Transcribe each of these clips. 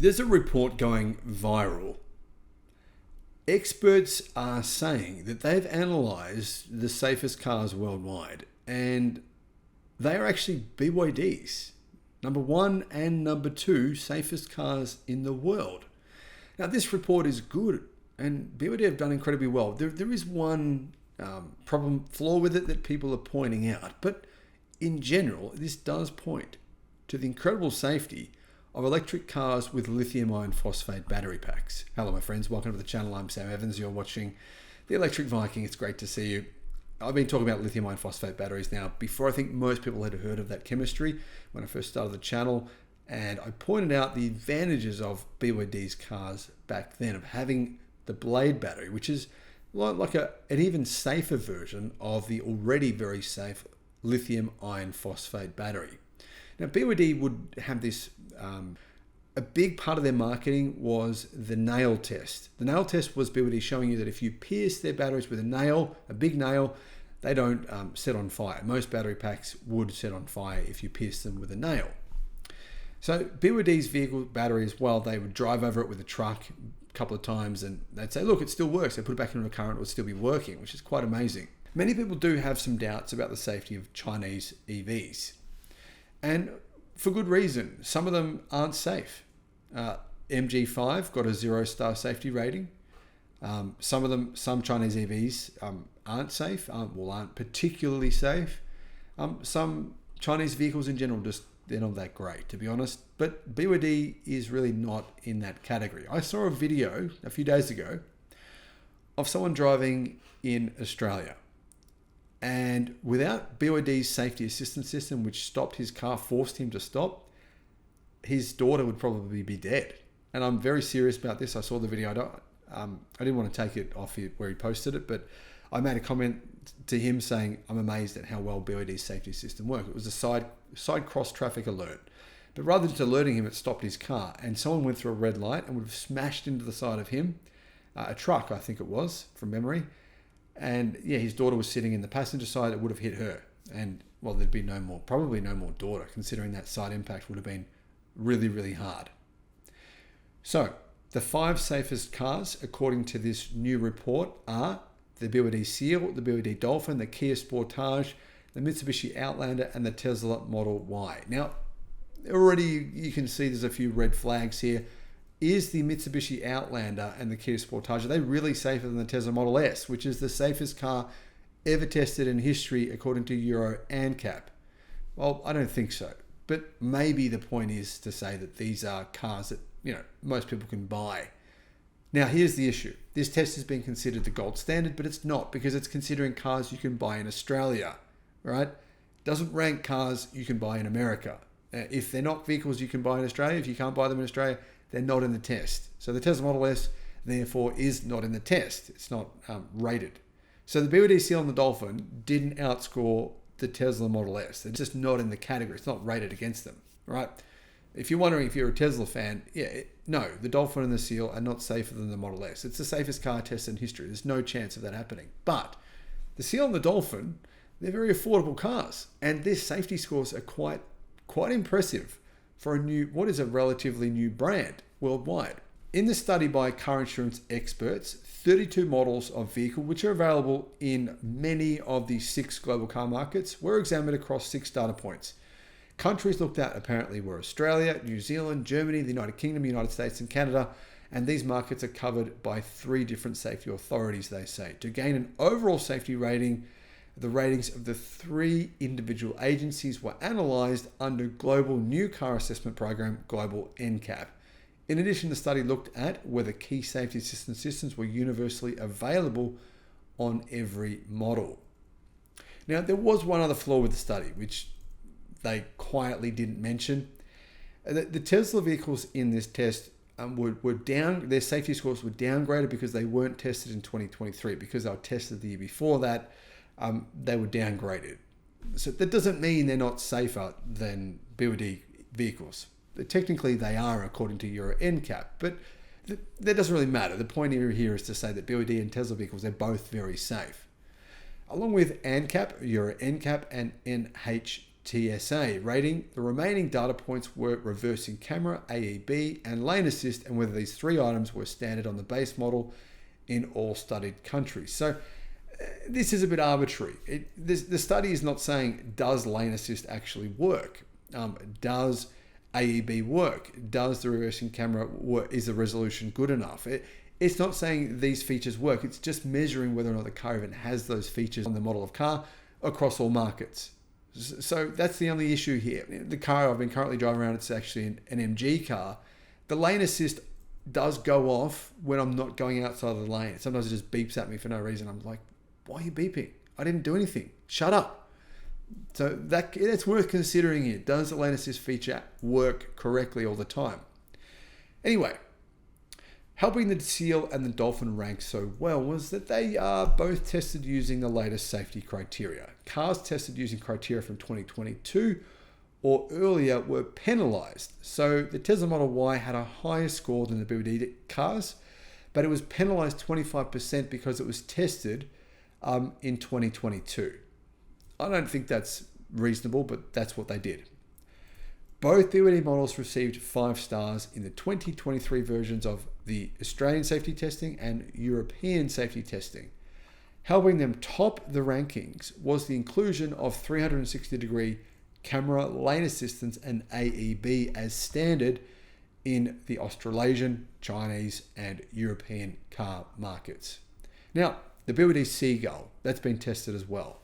There's a report going viral. Experts are saying that they've analysed the safest cars worldwide, and they are actually BYDs. Number one and number two safest cars in the world. Now, this report is good, and BYD have done incredibly well. There is one flaw with it that people are pointing out, but in general, this does point to the incredible safety of electric cars with lithium iron phosphate battery packs. Hello, my friends. Welcome to the channel. I'm Sam Evans. You're watching the Electric Viking. It's great to see you. I've been talking about lithium iron phosphate batteries now before I think most people had heard of that chemistry when I first started the channel. And I pointed out the advantages of BYD's cars back then of having the Blade battery, which is like an even safer version of the already very safe lithium iron phosphate battery. Now, BYD would have this, a big part of their marketing was the nail test. The nail test was BYD showing you that if you pierce their batteries with a nail, a big nail, they don't set on fire. Most battery packs would set on fire if you pierce them with a nail. So BYD's vehicle battery as well, they would drive over it with a truck a couple of times and they'd say, look, it still works. They put it back into a current, it would still be working, which is quite amazing. Many people do have some doubts about the safety of Chinese EVs. And for good reason. Some of them aren't safe. MG5 got a 0-star safety rating. Some Chinese EVs aren't safe, aren't particularly safe. Some Chinese vehicles in general, they're not that great, to be honest. But BYD is really not in that category. I saw a video a few days ago of someone driving in Australia. And without BYD's safety assistance system, which stopped his car, forced him to stop, his daughter would probably be dead. And I'm very serious about this. I saw the video. I didn't want to take it off where he posted it, but I made a comment to him saying, I'm amazed at how well BYD's safety system worked. It was a side cross traffic alert. But rather than alerting him, it stopped his car. And someone went through a red light and would have smashed into the side of him. A truck, I think it was, from memory. And yeah, his daughter was sitting in the passenger side. It would have hit her. And well, there'd be probably no more daughter, considering that side impact would have been really, really hard. So the 5 safest cars, according to this new report, are the BYD Seal, the BYD Dolphin, the Kia Sportage, the Mitsubishi Outlander, and the Tesla Model Y. Now, already you can see there's a few red flags here. Is the Mitsubishi Outlander and the Kia Sportage, are they really safer than the Tesla Model S, which is the safest car ever tested in history according to Euro NCAP? Well, I don't think so. But maybe the point is to say that these are cars that, most people can buy. Now, here's the issue. This test has been considered the gold standard, but it's not, because it's considering cars you can buy in Australia, right? It doesn't rank cars you can buy in America. If they're not vehicles you can buy in Australia, if you can't buy them in Australia, they're not in the test. So the Tesla Model S, therefore, is not in the test. It's not rated. So the BYD Seal and the Dolphin didn't outscore the Tesla Model S. They're just not in the category. It's not rated against them, right? If you're wondering if you're a Tesla fan, no, the Dolphin and the Seal are not safer than the Model S. It's the safest car tested in history. There's no chance of that happening. But the Seal and the Dolphin, they're very affordable cars. And their safety scores are quite impressive for what is a relatively new brand worldwide. In the study by car insurance experts, 32 models of vehicle, which are available in many of the 6 global car markets, were examined across 6 data points. Countries looked at apparently were Australia, New Zealand, Germany, the United Kingdom, United States, and Canada. And these markets are covered by 3 different safety authorities, they say. To gain an overall safety rating, the ratings of the 3 individual agencies were analysed under Global New Car Assessment Program, Global NCAP. In addition, the study looked at whether key safety assistance systems were universally available on every model. Now, there was one other flaw with the study, which they quietly didn't mention. The Tesla vehicles in this test were down. Their safety scores were downgraded because they weren't tested in 2023. Because they were tested the year before that, they were downgraded. So that doesn't mean they're not safer than BYD vehicles. Technically, they are according to Euro NCAP, but that doesn't really matter. The point here is to say that BYD and Tesla vehicles, they're both very safe. Along with ANCAP, Euro NCAP, and NH TSA rating. The remaining data points were reversing camera, AEB, and lane assist, and whether these three items were standard on the base model in all studied countries. So this is a bit arbitrary. The study is not saying, does lane assist actually work? Does AEB work? Does the reversing camera work? Is the resolution good enough? It's not saying these features work. It's just measuring whether or not the car even has those features on the model of car across all markets. So that's the only issue here. The car I've been currently driving around, it's actually an MG car. The lane assist does go off when I'm not going outside of the lane. Sometimes it just beeps at me for no reason. I'm like, why are you beeping? I didn't do anything. Shut up. So that's worth considering here. Does the lane assist feature work correctly all the time? Anyway, helping the Seal and the Dolphin rank so well was that they are both tested using the latest safety criteria. Cars tested using criteria from 2022 or earlier were penalized. So the Tesla Model Y had a higher score than the BYD cars, but it was penalized 25% because it was tested in 2022. I don't think that's reasonable, but that's what they did. Both BYD models received 5 stars in the 2023 versions of the Australian safety testing and European safety testing. Helping them top the rankings was the inclusion of 360-degree camera, lane assistance, and AEB as standard in the Australasian, Chinese, and European car markets. Now, the BYD Seagull, that's been tested as well.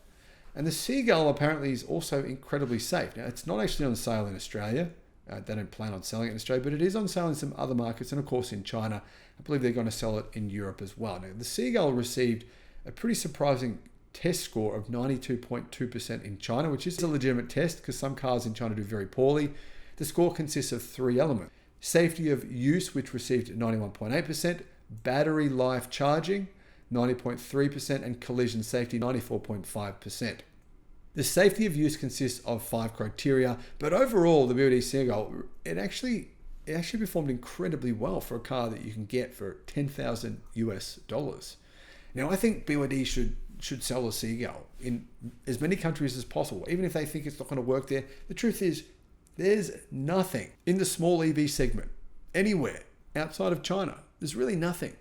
And the Seagull apparently is also incredibly safe. Now, it's not actually on sale in Australia. They don't plan on selling it in Australia, but it is on sale in some other markets, and of course in China. I believe they're going to sell it in Europe as well. Now, the Seagull received a pretty surprising test score of 92.2% in China, which is a legitimate test because some cars in China do very poorly. The score consists of 3 elements. Safety of use, which received 91.8%, battery life charging, 90.3%, and collision safety, 94.5%. The safety of use consists of 5 criteria, but overall, the BYD Seagull, it actually performed incredibly well for a car that you can get for $10,000 US. Now, I think BYD should sell a Seagull in as many countries as possible, even if they think it's not going to work there. The truth is, there's nothing in the small EV segment anywhere outside of China. There's really nothing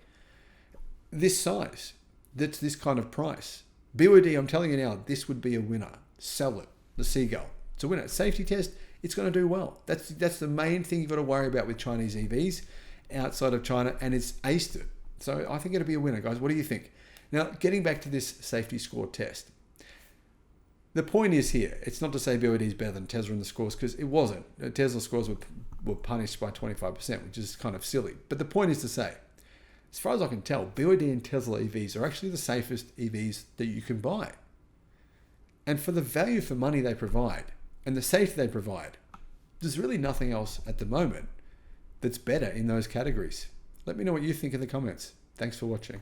this size that's this kind of price. BYD, I'm telling you now, this would be a winner. Sell it. The Seagull. It's a winner. Safety test, it's going to do well. That's the main thing you've got to worry about with Chinese EVs outside of China, and it's aced it. So I think it'll be a winner, guys. What do you think? Now, getting back to this safety score test. The point is here, it's not to say BYD is better than Tesla in the scores, because it wasn't. Tesla scores were punished by 25%, which is kind of silly. But the point is to say, as far as I can tell, BYD and Tesla EVs are actually the safest EVs that you can buy. And for the value for money they provide and the safety they provide, there's really nothing else at the moment that's better in those categories. Let me know what you think in the comments. Thanks for watching.